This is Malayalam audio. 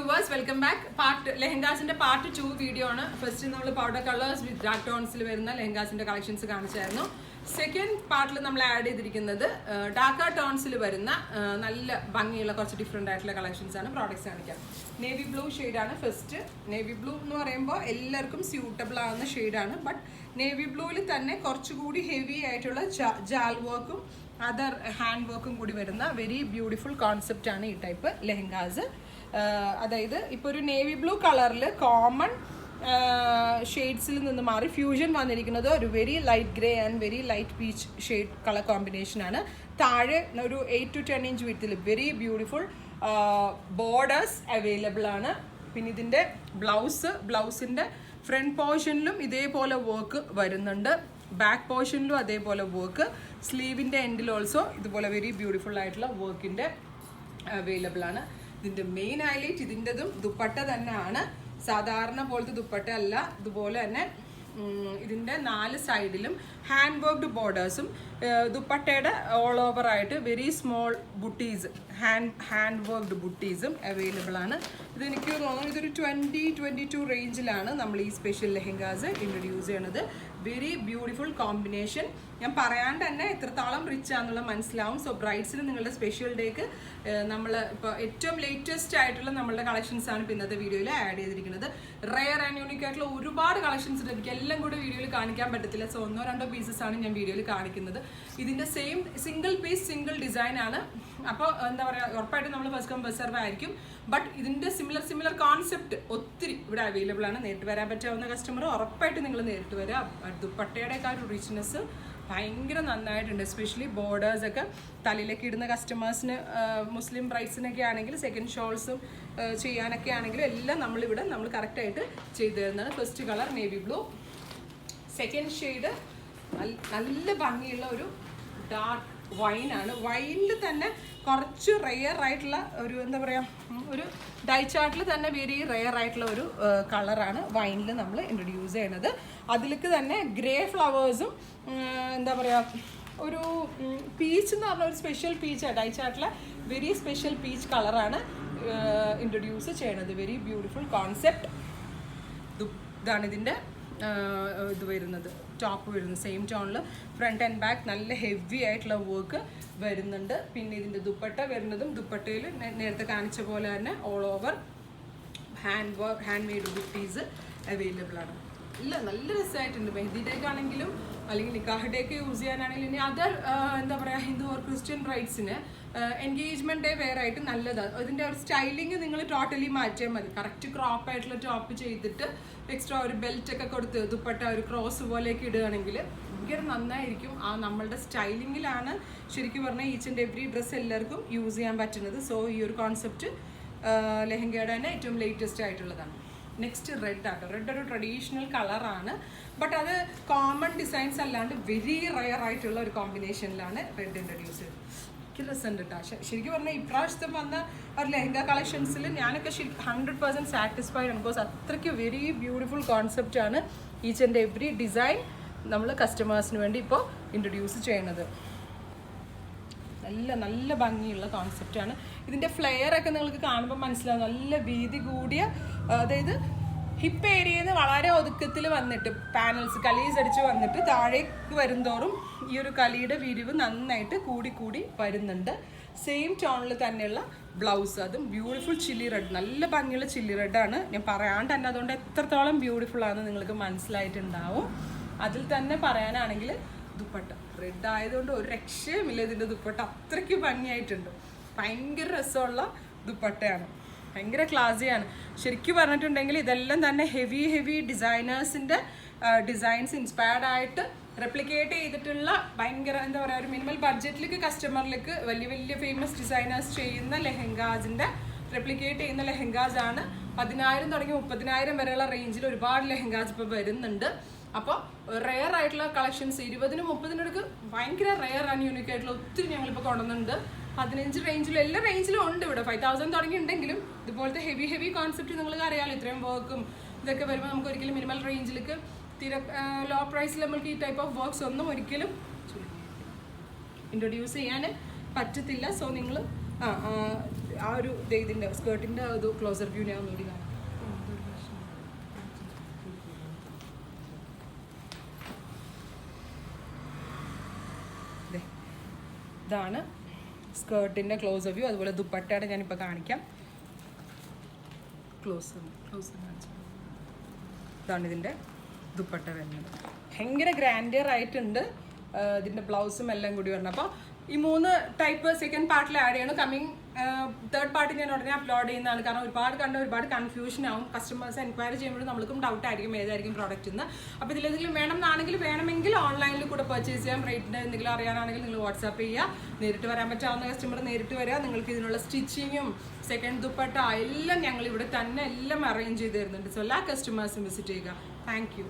viewers, welcome back. Lehengas in part 2 video on first in the powder colors with dark tones lehengas in the collections. Second part we add darker tones different collections and products. Navy blue shade first. Navy blue is suitable shade, but navy blue is heavy jal work, other hand work, very beautiful concept type lehengas. If you navy blue color common shades fusion very light grey and very light peach shade color combination 8 to 10 inch width very beautiful borders available blouse in the front portion work back portion work sleeve in the end also very beautiful work in the available the main highlight is dupatta thannaana sadharana polte dupatta alla idupole thanne idinte naal side ilum hand worked borders dupattade all over aayittu very small booties hand worked booties available aanu idu enikku thonunu idu 20-22 range ilana nammal ee special lehengas introduce cheynathu very beautiful combination ഞാൻ പറയാണ്ട് തന്നെ എത്രത്തോളം റിച്ച് ആണെന്നുള്ള മനസ്സിലാവും സോ ബ്രൈഡ്സിന് നിങ്ങളുടെ സ്പെഷ്യൽ ഡേക്ക് നമ്മൾ ഇപ്പോൾ ഏറ്റവും ലേറ്റസ്റ്റ് ആയിട്ടുള്ള നമ്മളുടെ കളക്ഷൻസ് ആണ് ഇപ്പോൾ ഇന്നത്തെ വീഡിയോയിൽ ആഡ് ചെയ്തിരിക്കുന്നത് റെയർ ആൻഡ് യൂണിക് ആയിട്ടുള്ള ഒരുപാട് കളക്ഷൻസ് ഉണ്ട് എനിക്ക് എല്ലാം കൂടെ വീഡിയോയിൽ കാണിക്കാൻ പറ്റത്തില്ല സോ 1-2 പീസസ് ആണ് ഞാൻ വീഡിയോയിൽ കാണിക്കുന്നത് ഇതിൻ്റെ same single piece single design ആണ് അപ്പോൾ എന്താ പറയുക ഉറപ്പായിട്ടും നമ്മൾ ഫസ്റ്റ് കം ഫസ്റ്റ് സെർവ് ആയിരിക്കും ബട്ട് ഇതിൻ്റെ സിമിലർ കോൺസെപ്റ്റ് ഒത്തിരി ഇവിടെ അവൈലബിൾ ആണ് നേരിട്ട് വരാൻ പറ്റാവുന്ന കസ്റ്റമർ ഉറപ്പായിട്ട് നിങ്ങൾ നേരിട്ട് വരാം ദുപ്പട്ടയുടെയൊക്കെ ഒരു റിച്ച്നെസ് ഭയങ്കര നന്നായിട്ടുണ്ട് എസ്പെഷ്യലി ബോർഡേഴ്സൊക്കെ തലയിലേക്ക് ഇടുന്ന കസ്റ്റമേഴ്സിന് മുസ്ലിം ബ്രൈഡ്സിനൊക്കെ ആണെങ്കിൽ സെക്കൻഡ് ഷോൾസും ചെയ്യാനൊക്കെ ആണെങ്കിലും എല്ലാം നമ്മളിവിടെ നമ്മൾ കറക്റ്റായിട്ട് ചെയ്തു തരുന്നതാണ് first colour navy blue second shade നല്ല ഭംഗിയുള്ള ഒരു ഡാർക്ക് വൈനാണ് വൈനിൽ തന്നെ കുറച്ച് റെയർ ആയിട്ടുള്ള ഒരു എന്താ പറയുക ഒരു ഡൈ ചാർട്ടിൽ തന്നെ വെരി റെയർ ആയിട്ടുള്ള ഒരു കളറാണ് വൈനിൽ നമ്മൾ ഇൻട്രൊഡ്യൂസ് ചെയ്യുന്നത് അതിലേക്ക് തന്നെ ഗ്രേ ഫ്ലവേഴ്സും എന്താ പറയുക ഒരു പീച്ച് എന്ന് പറഞ്ഞ ഒരു സ്പെഷ്യൽ പീച്ചാണ് ഡൈ ചാർട്ടിലെ വെരി സ്പെഷ്യൽ പീച്ച് കളറാണ് ഇൻട്രൊഡ്യൂസ് ചെയ്യണത് വെരി ബ്യൂട്ടിഫുൾ കോൺസെപ്റ്റ് ഇതാണ് ഇതിൻ്റെ ഇത് വരുന്നത് ടോപ്പ് വരുന്നത് സെയിം ടോണിൽ ഫ്രണ്ട് ആൻഡ് ബാക്ക് നല്ല ഹെവി ആയിട്ടുള്ള വർക്ക് വരുന്നുണ്ട് പിന്നെ ഇതിൻ്റെ ദുപ്പട്ട വരുന്നതും ദുപ്പട്ടയിൽ നേരത്തെ കാണിച്ച പോലെ തന്നെ ഓൾ ഓവർ ഹാൻഡ് മെയ്ഡ് ബുട്ടീസ് അവൈലബിൾ ആണ് ഇല്ല നല്ല രസമായിട്ടുണ്ട് മെഹന്തിയുടെയൊക്കെ ആണെങ്കിലും അല്ലെങ്കിൽ നിക്കാഹിൻ്റെയൊക്കെ യൂസ് ചെയ്യാനാണെങ്കിലും ഇനി അതർ എന്താ പറയുക ഹിന്ദു ഓർ ക്രിസ്ത്യൻ ബ്രൈഡ്സിന് എൻഗേജ്മെൻറ്റ് ഡേ വെയർ ആയിട്ട് നല്ലതാണ് ഇതിൻ്റെ ഒരു സ്റ്റൈലിങ് നിങ്ങൾ ടോട്ടലി മാറ്റിയാൽ മതി കറക്റ്റ് ക്രോപ്പ് ആയിട്ടുള്ള ടോപ്പ് ചെയ്തിട്ട് എക്സ്ട്രാ ഒരു ബെൽറ്റൊക്കെ കൊടുത്ത് ദുപ്പട്ട ഒരു ക്രോസ് പോലെയൊക്കെ ഇടുകയാണെങ്കിൽ ഭയങ്കര നന്നായിരിക്കും ആ നമ്മളുടെ സ്റ്റൈലിങ്ങിലാണ് ശരിക്കും പറഞ്ഞാൽ ഈച്ച് ആൻഡ് എവറി ഡ്രസ്സ് എല്ലാവർക്കും യൂസ് ചെയ്യാൻ പറ്റുന്നത് സോ ഈ ഒരു കോൺസെപ്റ്റ് ലെഹങ്കയുടെ തന്നെ ഏറ്റവും ലേറ്റസ്റ്റ് ആയിട്ടുള്ളതാണ് നെക്സ്റ്റ് റെഡ് ആട്ടോ റെഡ് ഒരു ട്രഡീഷണൽ കളറാണ് ബട്ട് അത് കോമൺ ഡിസൈൻസ് അല്ലാണ്ട് വെരി റയർ ആയിട്ടുള്ള ഒരു കോമ്പിനേഷനിലാണ് റെഡ് ഇൻട്രൊഡ്യൂസ് ചെയ്തത് എനിക്ക് രസമുണ്ട് കേട്ടോ ശരിക്കും പറഞ്ഞാൽ ഇപ്രാവശ്യത്തെ വന്ന ഒരു ലെഹങ്ക കളക്ഷൻസിൽ ഞാനൊക്കെ 100% സാറ്റിസ്ഫൈഡ് ആണ് ബിക്കോസ് അത്രയ്ക്ക് വെരി ബ്യൂട്ടിഫുൾ കോൺസെപ്റ്റാണ് ഈച്ച് ആൻഡ് എവറി ഡിസൈൻ നമ്മൾ കസ്റ്റമേഴ്സിന് വേണ്ടി ഇപ്പോൾ ഇൻട്രൊഡ്യൂസ് ചെയ്യണത് നല്ല ഭംഗിയുള്ള കോൺസെപ്റ്റാണ് ഇതിൻ്റെ ഫ്ലെയർ ഒക്കെ നിങ്ങൾക്ക് കാണുമ്പോൾ മനസ്സിലാവും നല്ല വീതി കൂടിയ അതായത് ഹിപ്പ് ഏരിയയിൽ നിന്ന് വളരെ ഒതുക്കത്തിൽ വന്നിട്ട് പാനൽസ് കലീസ് അടിച്ച് വന്നിട്ട് താഴേക്ക് വരുംതോറും ഈ ഒരു കലിയുടെ വിരിവ് നന്നായിട്ട് കൂടി വരുന്നുണ്ട് സെയിം ടോണിൽ തന്നെയുള്ള ബ്ലൗസ് അതും ബ്യൂട്ടിഫുൾ ചില്ലി റെഡ് നല്ല ഭംഗിയുള്ള ചില്ലി റെഡാണ് ഞാൻ പറയാണ്ട് തന്നെ അതുകൊണ്ട് എത്രത്തോളം ബ്യൂട്ടിഫുൾ ആണെന്ന് നിങ്ങൾക്ക് മനസ്സിലായിട്ടുണ്ടാവും അതിൽ തന്നെ പറയാനാണെങ്കിൽ ദുപ്പട്ട റെഡ് ആയതുകൊണ്ട് ഒരു രക്ഷയുമില്ല ഇതിൻ്റെ ദുപ്പട്ട അത്രയ്ക്ക് ഭംഗിയായിട്ടുണ്ട് ഭയങ്കര രസമുള്ള ദുപ്പട്ടയാണ് ഭയങ്കര ക്ലാസിയാണ് ശരിക്കും പറഞ്ഞിട്ടുണ്ടെങ്കിൽ ഇതെല്ലാം തന്നെ ഹെവി ഡിസൈനേഴ്സിൻ്റെ ഡിസൈൻസ് ഇൻസ്പയർഡ് ആയിട്ട് റെപ്ലിക്കേറ്റ് ചെയ്തിട്ടുള്ള ഭയങ്കര എന്താ പറയുക ഒരു മിനിമൽ ബഡ്ജറ്റിലേക്ക് കസ്റ്റമറിലേക്ക് വലിയ ഫേമസ് ഡിസൈനേഴ്സ് ചെയ്യുന്ന ലെഹങ്കാസിൻ്റെ റെപ്ലിക്കേറ്റ് ചെയ്യുന്ന ലെഹങ്കാസ് ആണ് 10,000 തുടങ്ങി 30,000 വരെയുള്ള റേഞ്ചിൽ ഒരുപാട് ലെഹങ്കാസ് ഇപ്പോൾ വരുന്നുണ്ട് അപ്പോൾ റെയർ ആയിട്ടുള്ള കളക്ഷൻസ് 20-30 എടുക്ക് ഭയങ്കര റെയർ ആൻഡ് യൂണിക് ആയിട്ടുള്ള ഒത്തിരി ഞങ്ങളിപ്പോൾ കൊണ്ടുവന്നുണ്ട് 15 റേഞ്ചിലും എല്ലാ റേഞ്ചിലും ഉണ്ട് ഇവിടെ 5,000 തുടങ്ങിയിട്ടുണ്ടെങ്കിലും ഇതുപോലത്തെ ഹെവി കോൺസെപ്റ്റ് നിങ്ങൾക്ക് അറിയാമല്ലോ ഇത്രയും വർക്കും ഇതൊക്കെ വരുമ്പോൾ നമുക്ക് ഒരിക്കലും മിനിമൽ റേഞ്ചിലേക്ക് ലോ പ്രൈസിൽ നമ്മൾക്ക് ഈ ടൈപ്പ് ഓഫ് വർക്ക്സ് ഒന്നും ഒരിക്കലും ഇൻട്രൊഡ്യൂസ് ചെയ്യാൻ പറ്റത്തില്ല സോ നിങ്ങൾ ആ ഒരു ഇതിൻ്റെ സ്കേർട്ടിൻ്റെ ഇത് ക്ലോസർ വ്യൂ ഞാൻ ഒന്നുകൂടി കാണാം. ഇതാണ് സ്കേർട്ടിൻ്റെ ക്ലോസർ വ്യൂ. അതുപോലെ ദുപ്പട്ടയുടെ ഞാനിപ്പോൾ കാണിക്കാം. ക്ലോസർ കാണിച്ചു. ഇതാണ് ഇതിൻ്റെ ദുപ്പട്ട വരുന്നത്. ഭയങ്കര ഗ്രാൻഡിയർ ആയിട്ടുണ്ട്. ഇതിൻ്റെ ബ്ലൗസും എല്ലാം കൂടി വരണം. അപ്പോൾ ഈ 3 ടൈപ്പ് സെക്കൻഡ് പാർട്ടിൽ ആഡ് ചെയ്യണം. കമ്മിങ് തേർഡ് പാർട്ടി ഞാൻ ഉടനെ അപ്ലോഡ് ചെയ്യുന്നതാണ്. കാരണം ഒരുപാട് കൺഫ്യൂഷൻ ആവും. കസ്റ്റമേഴ്സ് എൻക്വയറി ചെയ്യുമ്പോൾ നമ്മൾക്കും ഡൗട്ട് ആയിരിക്കും ഏതായിരിക്കും പ്രോഡക്റ്റ് എന്ന്. അപ്പോൾ ഇതിലെന്തെങ്കിലും വേണമെങ്കിൽ ഓൺലൈനിൽ കൂടെ പർച്ചേസ് ചെയ്യാം. റേറ്റിൻ്റെ എന്തെങ്കിലും അറിയാനാണെങ്കിൽ നിങ്ങൾ വാട്സാപ്പ് ചെയ്യുക. നേരിട്ട് വരാൻ പറ്റാവുന്ന കസ്റ്റമർ നേരിട്ട് വരിക. നിങ്ങൾക്ക് ഇതിനുള്ള സ്റ്റിച്ചിങ്ങും സെക്കൻഡ് ദുപ്പട്ട എല്ലാം ഞങ്ങൾ ഇവിടെ തന്നെ എല്ലാം അറേഞ്ച് ചെയ്ത് തരുന്നുണ്ട്. സോ എല്ലാ കസ്റ്റമേഴ്സും വിസിറ്റ് ചെയ്യുക. Thank you.